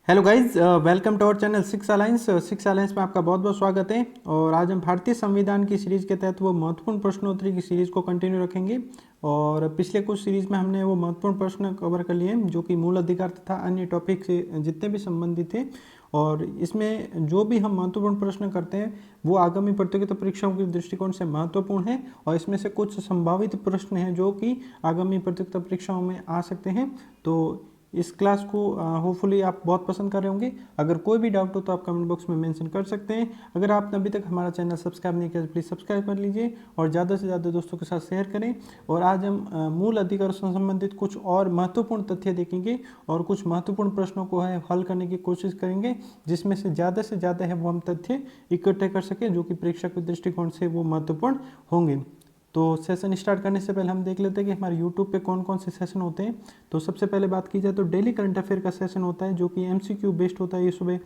Hello guys, welcome to our channel six alliance में आपका बहुत बहुत स्वागत है। और आज हम भारतीय संविधान की सीरीज के तहत वो महत्वपूर्ण प्रश्नोत्तरी की सीरीज को कंटिन्यू रखेंगे। और पिछले कुछ सीरीज में हमने वो महत्वपूर्ण प्रश्न कवर कर लिए जो कि मूल अधिकार तथा अन्य टॉपिक से जितने भी संबंधित थे। और इसमें जो भी हम महत्वपूर्ण प्रश्न करते हैं वो आगामी प्रतियोगिता परीक्षाओं के दृष्टिकोण से महत्वपूर्ण है। और इसमें से कुछ संभावित प्रश्न हैं जो कि आगामी प्रतियोगिता परीक्षाओं में आ सकते हैं। तो इस क्लास को होपफुली आप बहुत पसंद कर रहे होंगे। अगर कोई भी डाउट हो तो आप कमेंट बॉक्स में मेंशन कर सकते हैं। अगर आपने अभी तक हमारा चैनल सब्सक्राइब नहीं किया तो प्लीज़ सब्सक्राइब कर लीजिए और ज़्यादा से ज़्यादा दोस्तों के साथ शेयर करें। और आज हम मूल अधिकारों से संबंधित कुछ और महत्वपूर्ण तथ्य देखेंगे और कुछ महत्वपूर्ण प्रश्नों को है हल करने की कोशिश करेंगे, जिसमें से ज़्यादा है वो हम तथ्य इकट्ठे कर सकें जो कि परीक्षा के दृष्टिकोण से वो महत्वपूर्ण होंगे। तो सेशन स्टार्ट करने से पहले हम देख लेते हैं कि हमारे यूट्यूब पे कौन कौन से सेशन होते हैं। तो सबसे पहले बात की जाए तो डेली करंट अफेयर का सेशन होता है जो कि एमसीक्यू बेस्ड होता है, ये सुबह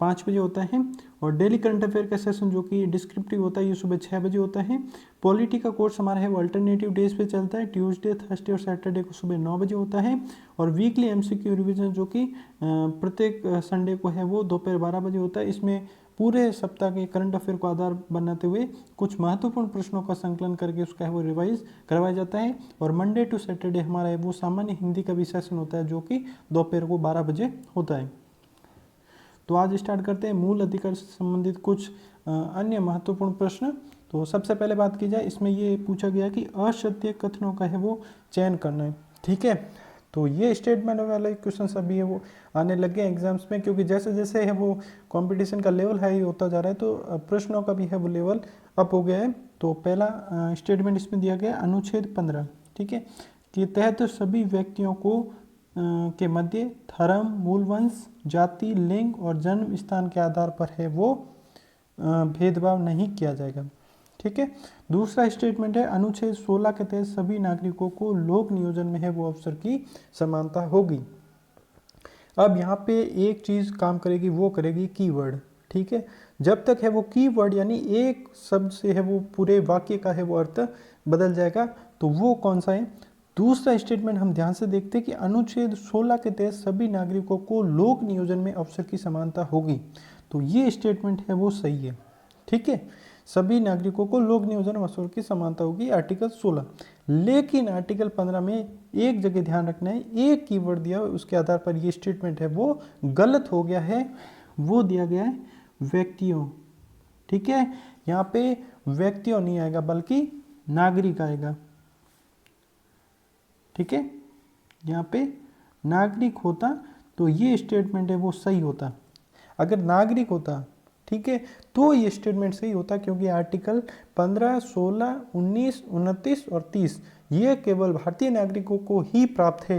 5 बजे होता है। और डेली करंट अफेयर का सेशन जो कि डिस्क्रिप्टिव होता है ये सुबह 6 बजे होता है। पॉलिटी का कोर्स हमारा है वो अल्टरनेटिव डेज पे चलता है, ट्यूसडे, थर्सडे और सैटरडे को सुबह 9 बजे होता है। और वीकली एमसीक्यू रिवीजन जो कि प्रत्येक संडे को है वो दोपहर 12 बजे होता है। इसमें पूरे सप्ताह के करंट अफेयर को आधार बनाते हुए कुछ महत्वपूर्ण प्रश्नों का संकलन करके उसका है वो रिवाइज करवाया जाता है। और मंडे टू सैटरडे हमारा है वो सामान्य हिंदी का भी सेशन होता है जो कि दोपहर को 12 बजे होता है। तो आज स्टार्ट करते हैं मूल अधिकार से संबंधित कुछ अन्य महत्वपूर्ण प्रश्न। तो सबसे पहले बात की जाए, इसमें ये पूछा गया कि असत्य कथनों का है वो चयन करना है। ठीक है, तो ये स्टेटमेंट वाले क्वेश्चन अभी है वो आने लगे हैं एग्जाम्स में, क्योंकि जैसे जैसे है वो कंपटीशन का लेवल हाई होता जा रहा है तो प्रश्नों का भी है वो लेवल अप हो गया है। तो पहला स्टेटमेंट इसमें दिया गया अनुच्छेद 15, ठीक है, के तहत सभी व्यक्तियों को के मध्य धर्म, मूलवंश, जाति, लिंग और जन्म स्थान के आधार पर है वो भेदभाव नहीं किया जाएगा। ठीक है। दूसरा स्टेटमेंट है अनुच्छेद 16 के तहत सभी नागरिकों को लोक नियोजन में है वो अवसर की समानता होगी। अब यहाँ पे एक चीज काम करेगी, वो करेगी कीवर्ड। ठीक है, जब तक है वो कीवर्ड यानी एक शब्द से है वो पूरे वाक्य का है वो अर्थ बदल जाएगा। तो वो कौन सा है? दूसरा स्टेटमेंट हम ध्यान से देखते हैं कि अनुच्छेद 16 के तहत सभी नागरिकों को लोक नियोजन में अवसर की समानता होगी। तो ये स्टेटमेंट है वो सही है। ठीक है, सभी नागरिकों को लोक नियोजन अवसर की समानता होगी, आर्टिकल 16। लेकिन आर्टिकल 15 में एक जगह ध्यान रखना है, एक कीवर्ड दिया उसके आधार पर ये स्टेटमेंट है वो गलत हो गया है। वो दिया गया है व्यक्तियों। ठीक है, यहाँ पे व्यक्तियों नहीं आएगा बल्कि नागरिक आएगा। ठीक है, यहाँ पे नागरिक होता तो ये स्टेटमेंट है वो सही होता। अगर नागरिक होता, ठीक है, तो ये स्टेटमेंट सही होता, क्योंकि आर्टिकल 15, 16, 19, 29 और 30 ये केवल भारतीय नागरिकों को ही प्राप्त है,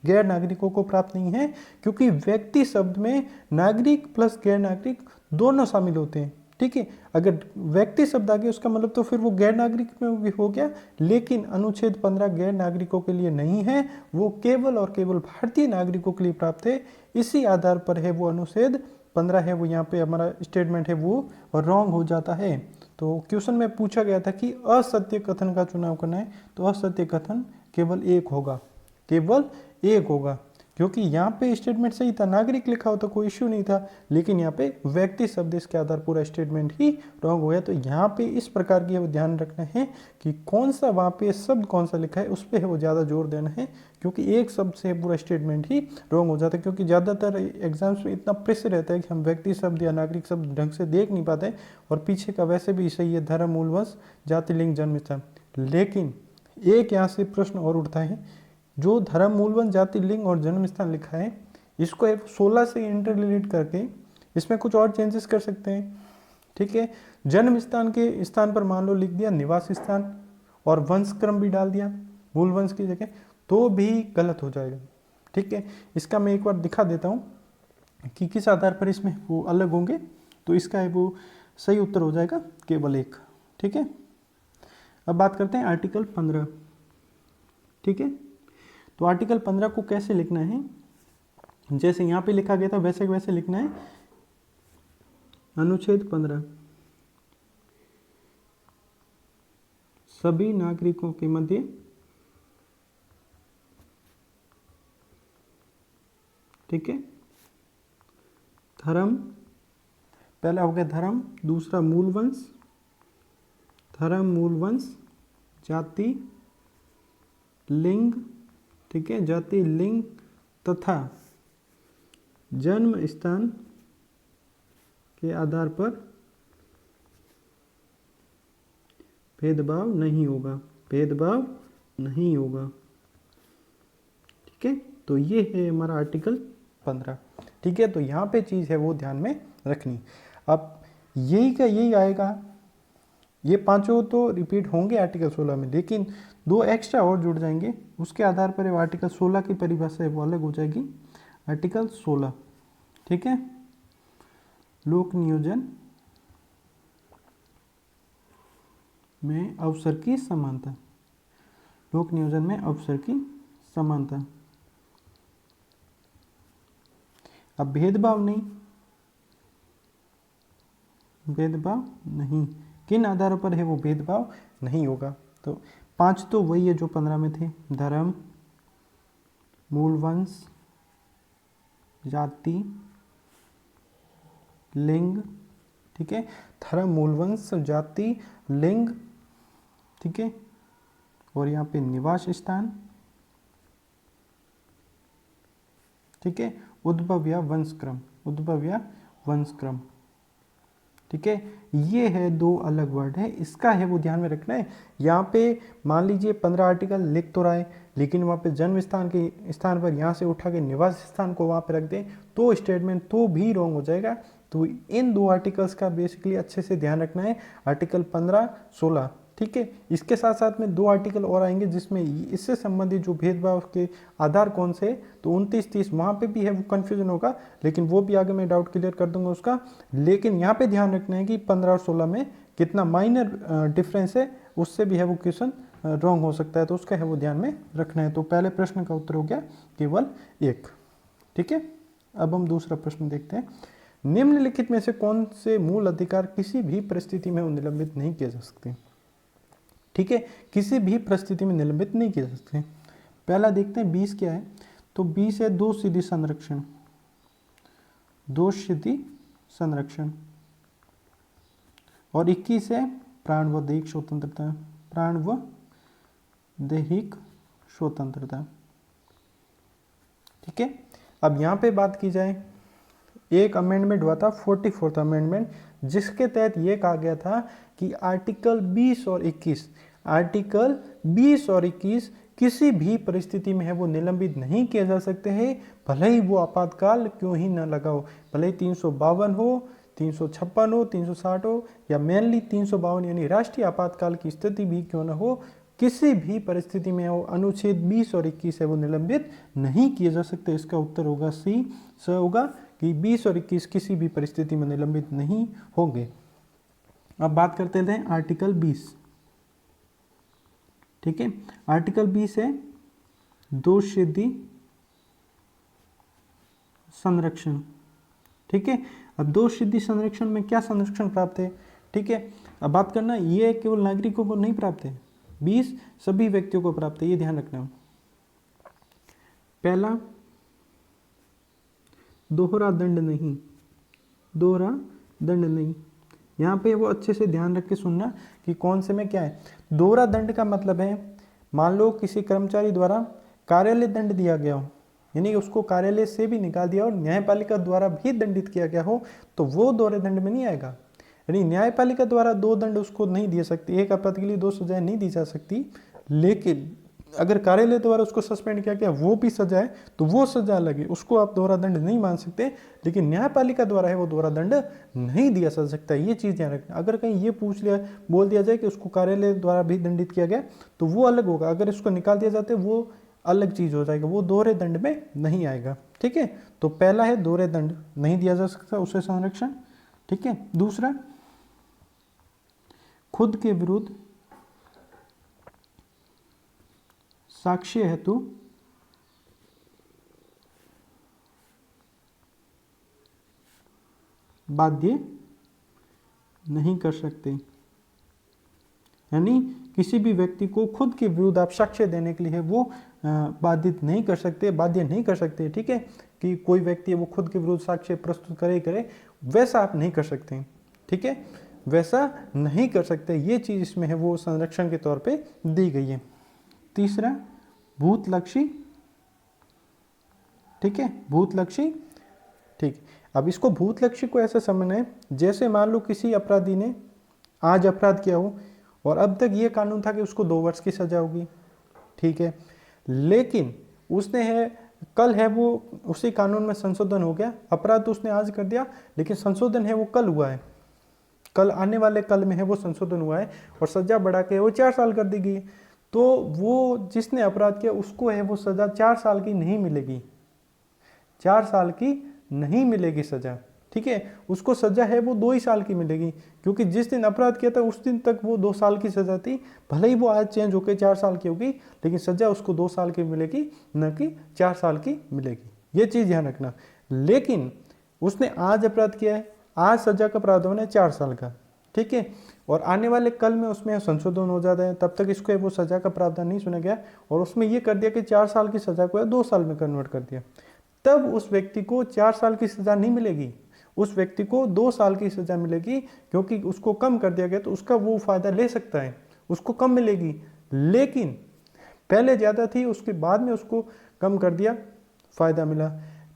गैर नागरिकों को प्राप्त नहीं है। क्योंकि व्यक्ति शब्द में नागरिक प्लस गैर नागरिक दोनों शामिल होते हैं। ठीक है, अगर व्यक्ति शब्द आ गया उसका मतलब तो फिर वो गैर नागरिक में भी हो गया। लेकिन अनुच्छेद 15 गैर नागरिकों के लिए नहीं है, वो केवल और केवल भारतीय नागरिकों के लिए प्राप्त है। इसी आधार पर है वो अनुच्छेद 15 है वो यहाँ पे हमारा स्टेटमेंट है वो रॉन्ग हो जाता है। तो क्वेश्चन में पूछा गया था कि असत्य कथन का चुनाव करना है, तो असत्य कथन केवल एक होगा, केवल एक होगा। क्योंकि यहाँ पे स्टेटमेंट सही था, नागरिक लिखा हो तो कोई इश्यू नहीं था, लेकिन यहाँ पे व्यक्ति शब्द इसके आधार पूरा स्टेटमेंट ही रॉन्ग हो गया। तो यहाँ पे इस प्रकार की ध्यान रखना है कि कौन सा वहाँ पे शब्द कौन सा लिखा है उस पर है वो ज़्यादा जोर देना है, क्योंकि एक शब्द से पूरा स्टेटमेंट ही रॉन्ग हो जाता है। क्योंकि ज़्यादातर एग्जाम्स में इतना प्रेशर रहता है कि हम व्यक्ति शब्द या नागरिक शब्द ढंग से देख नहीं पाते, और पीछे का वैसे भी सही है धर्म, मूलवंश, जाति, लिंग, जन्म स्थान। लेकिन एक यहाँ से प्रश्न और उठता है, जो धर्म, मूलवंश, जाति, लिंग और जन्म स्थान लिखा है इसको 16 से इंटर रिलेट करके इसमें कुछ और चेंजेस कर सकते हैं। ठीक है, जन्म स्थान के स्थान पर मान लो लिख दिया निवास स्थान और वंश क्रम भी डाल दिया मूलवंश की जगह, तो भी गलत हो जाएगा। ठीक है, इसका मैं एक बार दिखा देता हूँ कि किस आधार पर इसमें वो अलग होंगे। तो इसका है वो सही उत्तर हो जाएगा केवल एक। ठीक है, अब बात करते हैं आर्टिकल 15। ठीक है, तो आर्टिकल 15 को कैसे लिखना है, जैसे यहाँ पे लिखा गया था वैसे वैसे लिखना है। अनुच्छेद 15 सभी नागरिकों के मध्य ठीक है धर्म, पहला हो गया धर्म, दूसरा मूल वंश, धर्म, मूल वंश, जाति, लिंग, ठीक है, जाति, लिंग तथा जन्म स्थान के आधार पर भेदभाव नहीं होगा, भेदभाव नहीं होगा। ठीक है, तो ये है हमारा आर्टिकल 15। ठीक है, तो यहाँ पे चीज़ है वो ध्यान में रखनी। अब यही का यही आएगा, ये पांचों तो रिपीट होंगे आर्टिकल 16 में, लेकिन दो एक्स्ट्रा और जुड़ जाएंगे, उसके आधार पर आर्टिकल 16 की परिभाषा है वो अलग हो जाएगी। आर्टिकल 16, ठीक है, लोक नियोजन में अवसर की समानता, लोक नियोजन में अवसर की समानता। अब भेदभाव नहीं, भेदभाव नहीं, किन आधारों पर है वो भेदभाव नहीं होगा। तो 5 तो वही है जो 15 में थे, धर्म, मूल वंश, जाति, लिंग, ठीक है, धर्म, मूल वंश, जाति, लिंग, ठीक है, और यहाँ पे निवास स्थान, ठीक है, उद्भव या वंशक्रम, उद्भव या वंशक्रम। ठीक है, ये है दो अलग वर्ड है, इसका है वो ध्यान में रखना है। यहाँ पे मान लीजिए 15 आर्टिकल लिख तो रहा है, लेकिन वहाँ पे जन्म स्थान के स्थान पर यहाँ से उठा के निवास स्थान को वहाँ पे रख दें तो स्टेटमेंट तो भी रॉन्ग हो जाएगा। तो इन दो आर्टिकल्स का बेसिकली अच्छे से ध्यान रखना है, आर्टिकल 15, 16। ठीक है, इसके साथ साथ में दो आर्टिकल और आएंगे जिसमें इससे संबंधित जो भेदभाव के आधार कौन से, तो 29, 30 वहाँ पे भी है वो कन्फ्यूजन होगा, लेकिन वो भी आगे मैं डाउट क्लियर कर दूंगा उसका। लेकिन यहाँ पे ध्यान रखना है कि 15 और 16 में कितना माइनर डिफरेंस है, उससे भी है वो क्वेश्चन रॉन्ग हो सकता है, तो उसका है वो ध्यान में रखना है। तो पहले प्रश्न का उत्तर हो गया केवल 1। ठीक है, अब हम दूसरा प्रश्न देखते हैं। निम्नलिखित में से कौन से मूल अधिकार किसी भी परिस्थिति में निलंबित नहीं किए जा सकते। ठीक है, किसी भी परिस्थिति में निलंबित नहीं किए जा सकते। पहला देखते हैं 20 क्या है, तो 20 है दोष सिद्धि संरक्षण, दोष सिद्धि संरक्षण, और 21 है प्राण व दैहिक स्वतंत्रता, प्राण व दैहिक स्वतंत्रता। ठीक है, अब यहाँ पे बात की जाए, एक अमेंडमेंट हुआ था 44वां अमेंडमेंट, जिसके तहत ये कहा गया था कि आर्टिकल 20 और 21, आर्टिकल 20 और 21 किसी भी परिस्थिति में है वो निलंबित नहीं किए जा सकते हैं, भले ही वो आपातकाल क्यों ही न लगा हो, भले ही 352 हो, 356 हो, 360 हो, या मेनली 352 यानी राष्ट्रीय आपातकाल की स्थिति भी क्यों न हो, किसी भी परिस्थिति में वो अनुच्छेद 20 और 21 है वो निलंबित नहीं किए जा सकते। इसका उत्तर होगा सी, स होगा कि 20 और 21 किसी भी परिस्थिति में निलंबित नहीं होंगे। अब बात करते हैं आर्टिकल 20। ठीक है, आर्टिकल 20 है दोष सिद्धि संरक्षण। ठीक है, अब दोष सिद्धि संरक्षण में क्या संरक्षण प्राप्त है। ठीक है, अब बात करना, ये केवल नागरिकों को नहीं प्राप्त है, 20 सभी व्यक्तियों को प्राप्त है, ये ध्यान रखना। पहला, दोहरा दंड नहीं, दोहरा दंड नहीं। यहाँ पे वो अच्छे से ध्यान रख के सुनना कि कौन से में क्या है। दोहरा दंड का मतलब है, मान लो किसी कर्मचारी द्वारा कार्यालय दंड दिया गया हो, यानी उसको कार्यालय से भी निकाल दिया और न्यायपालिका द्वारा भी दंडित किया गया हो, तो वो दोहरे दंड में नहीं आएगा। यानी न्यायपालिका द्वारा दो दंड उसको नहीं दिए सकती, एक अपराध के लिए दो सजाएं नहीं दी जा सकती, लेकिन अगर कार्यालय द्वारा उसको सस्पेंड किया गया वो भी सजा है तो वो सजा लगे, उसको आप दोहरा दंड नहीं मान सकते। लेकिन न्यायपालिका द्वारा है वो दोहरा दंड नहीं दिया जा सकता, ये चीज़ ध्यान रखना। अगर कहीं ये पूछ लिया, बोल दिया जाए कि उसको कार्यालय द्वारा भी दंडित किया गया तो वो अलग होगा, अगर इसको निकाल दिया जाता है वो अलग चीज़ हो जाएगा, वो दोहरे दंड में नहीं आएगा। ठीक है, तो पहला है दोहरे दंड नहीं दिया जा सकता, उसे संरक्षण। ठीक है, दूसरा, खुद के विरुद्ध साक्ष्य हेतु बाध्य नहीं कर सकते, यानी किसी भी व्यक्ति को खुद के विरुद्ध आप साक्ष्य देने के लिए वो बाधित नहीं कर सकते, बाध्य नहीं कर सकते। ठीक है, कि कोई व्यक्ति है वो खुद के विरुद्ध साक्ष्य प्रस्तुत करे ही करे, वैसा आप नहीं कर सकते। ठीक है, वैसा नहीं कर सकते, ये चीज़ इसमें है वो संरक्षण के तौर पे दी गई है। तीसरा भूतलक्षी, ठीक है, भूतलक्षी। ठीक, अब इसको भूतलक्षी को ऐसा समझना है जैसे मान लो किसी अपराधी ने आज अपराध किया हो और अब तक ये कानून था कि उसको 2 वर्ष की सजा होगी, ठीक है, लेकिन उसने है कल है वो उसी कानून में संशोधन हो गया, अपराध तो उसने आज कर दिया लेकिन संशोधन है वो कल हुआ है, कल आने वाले कल में है वो संशोधन हुआ है और सजा बढ़ा के वो 4 साल कर दी गई। तो वो जिसने अपराध किया उसको है वो सजा 4 साल की नहीं मिलेगी, 4 साल की नहीं मिलेगी सजा, ठीक है, उसको सजा है वो 2 ही साल की मिलेगी, क्योंकि जिस दिन अपराध किया था उस दिन तक वो 2 साल की सजा थी, भले ही वो आज चेंज होकर 4 साल की होगी लेकिन सजा उसको 2 साल की मिलेगी, न कि 4 साल की मिलेगी, ये चीज़ ध्यान रखना। लेकिन उसने आज अपराध किया है, आज सजा का प्रावधान है 4 साल का, ठीक है, और आने वाले कल में उसमें संशोधन हो जाता है, तब तक इसको वो सजा का प्रावधान नहीं सुना गया और उसमें ये कर दिया कि 4 साल की सजा को 2 साल में कन्वर्ट कर दिया, तब उस व्यक्ति को 4 साल की सजा नहीं मिलेगी, उस व्यक्ति को 2 साल की सजा मिलेगी, क्योंकि उसको कम कर दिया गया तो उसका वो फायदा ले सकता है, उसको कम मिलेगी। लेकिन पहले ज़्यादा थी उसके बाद में उसको कम कर दिया, फायदा मिला,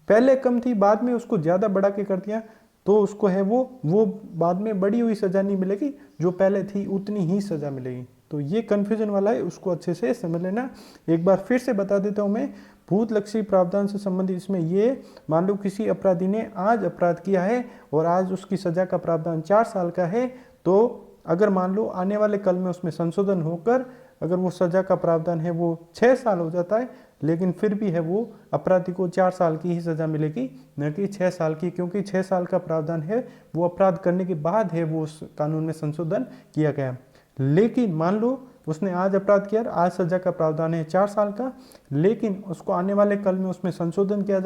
पहले कम थी बाद में उसको ज़्यादा बढ़ा के कर दिया तो उसको है वो बाद में बढ़ी हुई सज़ा नहीं मिलेगी, जो पहले थी उतनी ही सज़ा मिलेगी। तो ये कन्फ्यूजन वाला है, उसको अच्छे से समझ लेना। एक बार फिर से बता देता हूँ मैं, भूतलक्षी प्रावधान से संबंधित इसमें ये, मान लो किसी अपराधी ने आज अपराध किया है और आज उसकी सज़ा का प्रावधान 4 साल का है, तो अगर मान लो आने वाले कल में उसमें संशोधन होकर अगर वो सज़ा का प्रावधान है वो 6 साल हो जाता है, लेकिन फिर भी है वो अपराधी को 4 साल की ही सज़ा मिलेगी, न कि 6 साल की, क्योंकि 6 साल का प्रावधान है वो अपराध करने के बाद है वो उस कानून में संशोधन किया गया। लेकिन मान लो उसने आज अपराध किया, आज सजा का प्रावधान है 4 साल का, लेकिन उसको आने वाले कल में उसमें संशोधन किया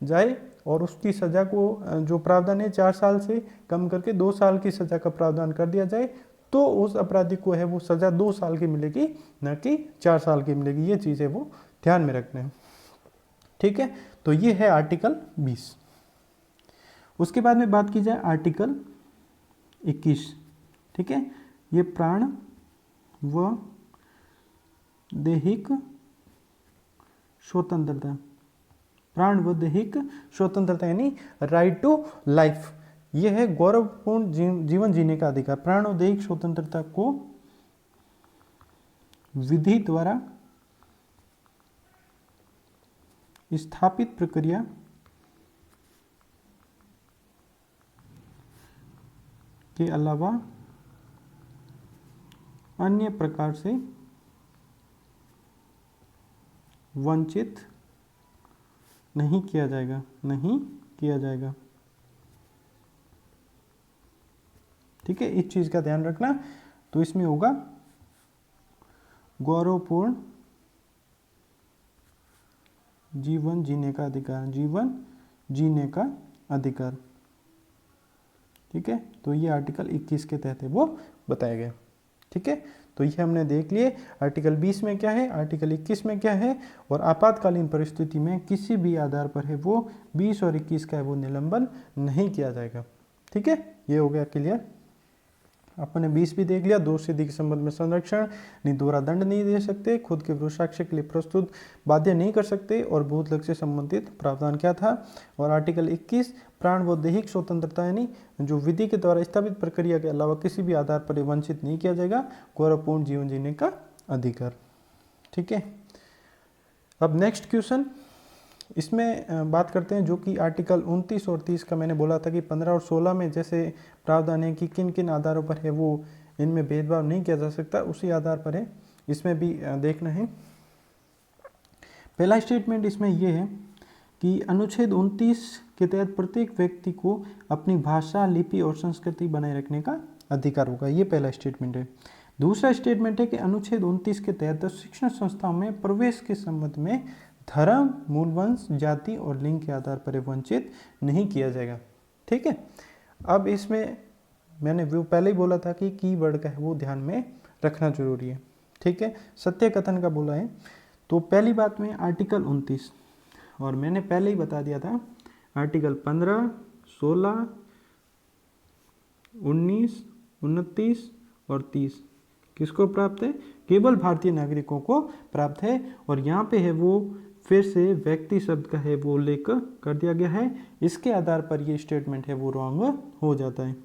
जाए और उसकी सजा को जो प्रावधान है 4 साल से कम करके 2 साल की सजा का प्रावधान कर दिया जाए, तो उस अपराधी को है वो सजा 2 साल की मिलेगी, न कि 4 साल की मिलेगी। ये चीज़ है वो ध्यान में रखना है, ठीक है। तो ये है आर्टिकल 20। उसके बाद में बात की जाए आर्टिकल 21, ठीक है, ये प्राण व दैहिक स्वतंत्रता, प्राण व दैहिक स्वतंत्रता यानी राइट टू लाइफ, यह है गौरवपूर्ण जीवन जीने का अधिकार। प्राण और दैहिक स्वतंत्रता को विधि द्वारा स्थापित प्रक्रिया के अलावा अन्य प्रकार से वंचित नहीं किया जाएगा, नहीं किया जाएगा, ठीक है, इस चीज का ध्यान रखना। तो इसमें होगा गौरवपूर्ण जीवन जीने का अधिकार, जीवन जीने का अधिकार, ठीक है। तो ये आर्टिकल 21 के तहत है वो बताया गया, ठीक है। तो ये हमने देख लिए आर्टिकल 20 में क्या है, आर्टिकल 21 में क्या है, और आपातकालीन परिस्थिति में किसी भी आधार पर है वो 20 और 21 का है वो निलंबन नहीं किया जाएगा, ठीक है। ये हो गया क्लियर। अपने 20 भी देख लिया, दोष सिद्धि के संबंध में संरक्षण, नहीं दोहरा दंड नहीं दे सकते, खुद के विरुद्ध साक्ष्य के लिए प्रस्तुत बाध्य नहीं कर सकते, और भूतलक्ष्य से संबंधित प्रावधान क्या था। और आर्टिकल 21 प्राण व दैहिक स्वतंत्रता यानी जो विधि के द्वारा स्थापित प्रक्रिया के अलावा किसी भी आधार पर वंचित नहीं किया जाएगा, गौरवपूर्ण जीवन जीने का अधिकार, ठीक है। अब नेक्स्ट क्वेश्चन, इसमें बात करते हैं जो कि आर्टिकल 29 और 30 का मैंने बोला था कि 15 और 16 में जैसे प्रावधान है कि किन किन आधारों पर है वो इनमें भेदभाव नहीं किया जा सकता, उसी आधार पर है इसमें भी देखना है। पहला स्टेटमेंट इसमें यह है कि अनुच्छेद 29 के तहत प्रत्येक व्यक्ति को अपनी भाषा, लिपि और संस्कृति बनाए रखने का अधिकार होगा, ये पहला स्टेटमेंट है। दूसरा स्टेटमेंट है कि अनुच्छेद 29 के तहत शिक्षण संस्थाओं में प्रवेश के संबंध में धर्म, मूल वंश, जाति और लिंग के आधार पर वंचित नहीं किया जाएगा, ठीक है। अब इसमें मैंने वो पहले ही बोला था कि कीवर्ड का है वो ध्यान में रखना जरूरी है, ठीक है, सत्य कथन का बोला है। तो पहली बात में आर्टिकल 29, और मैंने पहले ही बता दिया था आर्टिकल 15, 16, 19, 29 और 30 किसको प्राप्त है? केवल भारतीय नागरिकों को प्राप्त है। और यहाँ पे है वो फिर से व्यक्ति शब्द का है वो उल्लेख कर दिया गया है। इसके आधार पर ये स्टेटमेंट है वो रॉन्ग हो जाता है।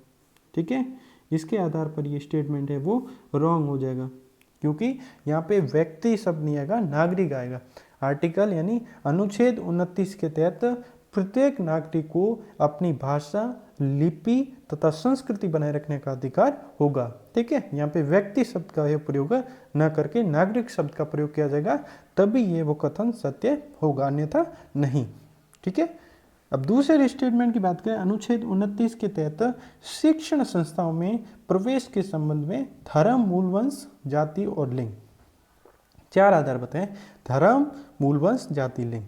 ठीक है, इसके आधार पर ये स्टेटमेंट है वो रॉन्ग हो जाएगा, क्योंकि यहाँ पे व्यक्ति शब्द नहीं आएगा, नागरिक आएगा। आर्टिकल यानी अनुच्छेद 29 के तहत प्रत्येक नागरिक को अपनी भाषा, लिपि तथा संस्कृति बनाए रखने का अधिकार होगा। ठीक है, यहाँ पे व्यक्ति शब्द का यह प्रयोग न करके नागरिक शब्द का प्रयोग किया जाएगा, तभी ये वो कथन सत्य होगा, अन्यथा नहीं। ठीक है, अब दूसरे स्टेटमेंट की बात करें, अनुच्छेद 29 के तहत शिक्षण संस्थाओं में प्रवेश के संबंध में धर्म, मूल वंश, जाति और लिंग, 4 आधार बताएं। धर्म, मूल वंश, जाति, लिंग।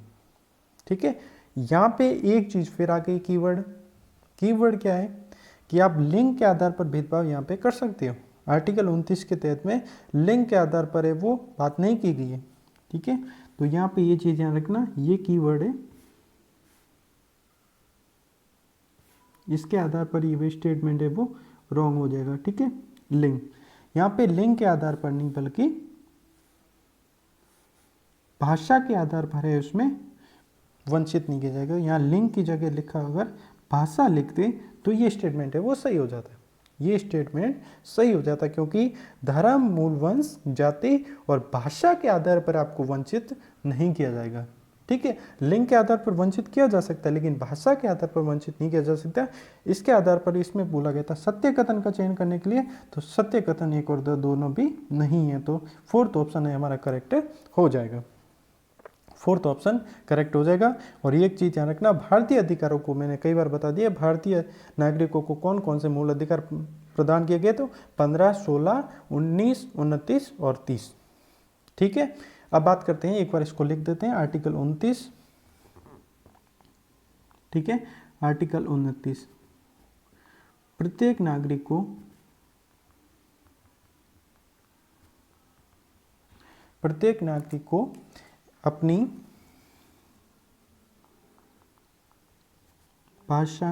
ठीक है, यहाँ पे एक चीज फिर आ गई, कीवर्ड। कीवर्ड क्या है कि आप लिंग के आधार पर भेदभाव यहाँ पे कर सकते हो। आर्टिकल 29 के तहत में लिंग के आधार पर है वो बात नहीं की गई है। ठीक है, तो यहाँ पे ये चीज ध्यान रखना, ये कीवर्ड है, इसके आधार पर ये स्टेटमेंट है वो रॉन्ग हो जाएगा। ठीक है, लिंग, यहाँ पे लिंग के आधार पर नहीं बल्कि भाषा के आधार पर है, उसमें वंचित नहीं किया जाएगा। यहाँ लिंग की जगह लिखा, अगर भाषा लिखते तो ये स्टेटमेंट है वो सही हो जाता है, ये स्टेटमेंट सही हो जाता है, क्योंकि धर्म, मूल वंश, जाति और भाषा के आधार पर आपको वंचित नहीं किया जाएगा। ठीक है, लिंग के आधार पर वंचित किया जा सकता है, लेकिन भाषा के आधार पर वंचित नहीं किया जा सकता। इसके आधार पर इसमें बोला गया था सत्य कथन का चयन करने के लिए, तो सत्य कथन 1 और 2 दोनों भी नहीं है, तो 4th ऑप्शन है हमारा करेक्ट हो जाएगा। 4th ऑप्शन करेक्ट हो जाएगा। और एक चीज ध्यान रखना, भारतीय अधिकारों को मैंने कई बार बता दिया, भारतीय नागरिकों को कौन कौन से मूल अधिकार प्रदान किए गए, तो 15, 16, 19, 29 और 30। ठीक है, अब बात करते हैं, एक बार इसको लिख देते हैं, आर्टिकल 29। ठीक है, आर्टिकल 29, प्रत्येक नागरिक को अपनी भाषा,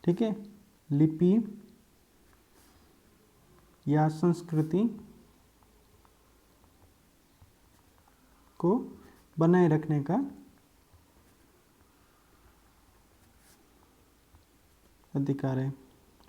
ठीक है, लिपि या संस्कृति को बनाए रखने का अधिकार है,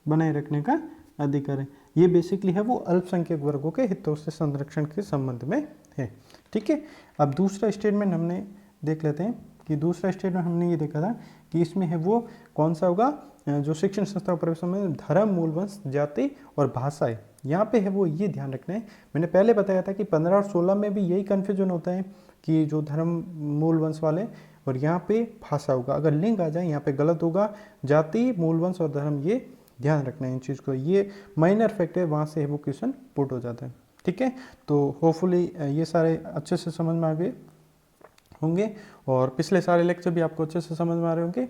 बनाए रखने का अधिकार है। ये बेसिकली है वो अल्पसंख्यक वर्गों के हितों से संरक्षण के संबंध में है। ठीक है, अब दूसरा स्टेटमेंट हमने देख लेते हैं कि दूसरा स्टेटमेंट हमने ये देखा था कि इसमें है वो कौन सा होगा, जो शिक्षण संस्थाओं प्रवेश में धर्म, मूल वंश, जाति और भाषा है। यहाँ पे है वो ये ध्यान रखना है, मैंने पहले बताया था कि 15 और 16 में भी यही कन्फ्यूजन होता है कि जो धर्म, मूल वंश वाले, और यहाँ पे भाषा होगा। अगर लिंग आ जाए यहाँ पे गलत होगा, जाति, मूल वंश और धर्म, ये ध्यान रखना है इन चीज़ को, ये माइनर फैक्ट है, वहाँ से है वो क्वेश्चन पुट हो जाता है। ठीक है, तो होपफुली ये सारे अच्छे से समझ में आ गए होंगे और पिछले सारे लेक्चर भी आपको अच्छे से समझ में आ रहे होंगे।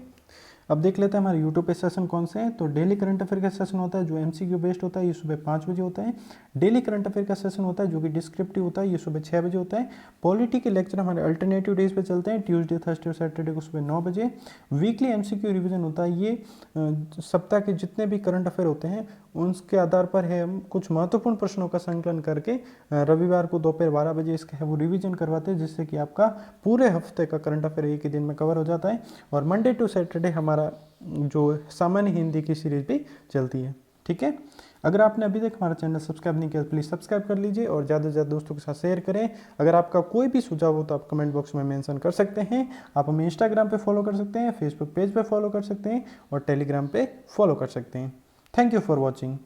अब देख लेते हैं हमारे यूट्यूब पे सेशन कौन से हैं। तो डेली करंट अफेयर का सेशन होता है जो एमसीक्यू बेस्ड होता है, ये सुबह 5 बजे होता है। डेली करंट अफेयर का सेशन होता है जो कि डिस्क्रिप्टिव होता है, ये सुबह 6 बजे होता है। पॉलिटी के लेक्चर हमारे अल्टरनेटिव डेज पे चलते हैं, ट्यूसडे, थर्सडे और सैटरडे को सुबह 9 बजे। वीकली एमसीक्यू रिवीजन होता है, ये सप्ताह के जितने भी करंट अफेयर होते हैं उसके आधार पर है हम कुछ महत्वपूर्ण प्रश्नों का संकलन करके रविवार को दोपहर 12 बजे इसका है वो रिवीजन करवाते हैं, जिससे कि आपका पूरे हफ्ते का करंट अफेयर एक ही दिन में कवर हो जाता है। और मंडे टू सैटरडे हमारा जो सामान्य हिंदी की सीरीज भी चलती है। ठीक है, अगर आपने अभी तक हमारा चैनल सब्सक्राइब नहीं किया तो प्लीज़ सब्सक्राइब कर लीजिए और ज़्यादा से ज़्यादा दोस्तों के साथ शेयर करें। अगर आपका कोई भी सुझाव हो तो आप कमेंट बॉक्स में मेंशन कर सकते हैं। आप हमें इंस्टाग्राम पे फॉलो कर सकते हैं, फेसबुक पेज पे फॉलो कर सकते हैं और टेलीग्राम पे फॉलो कर सकते हैं। Thank you for watching.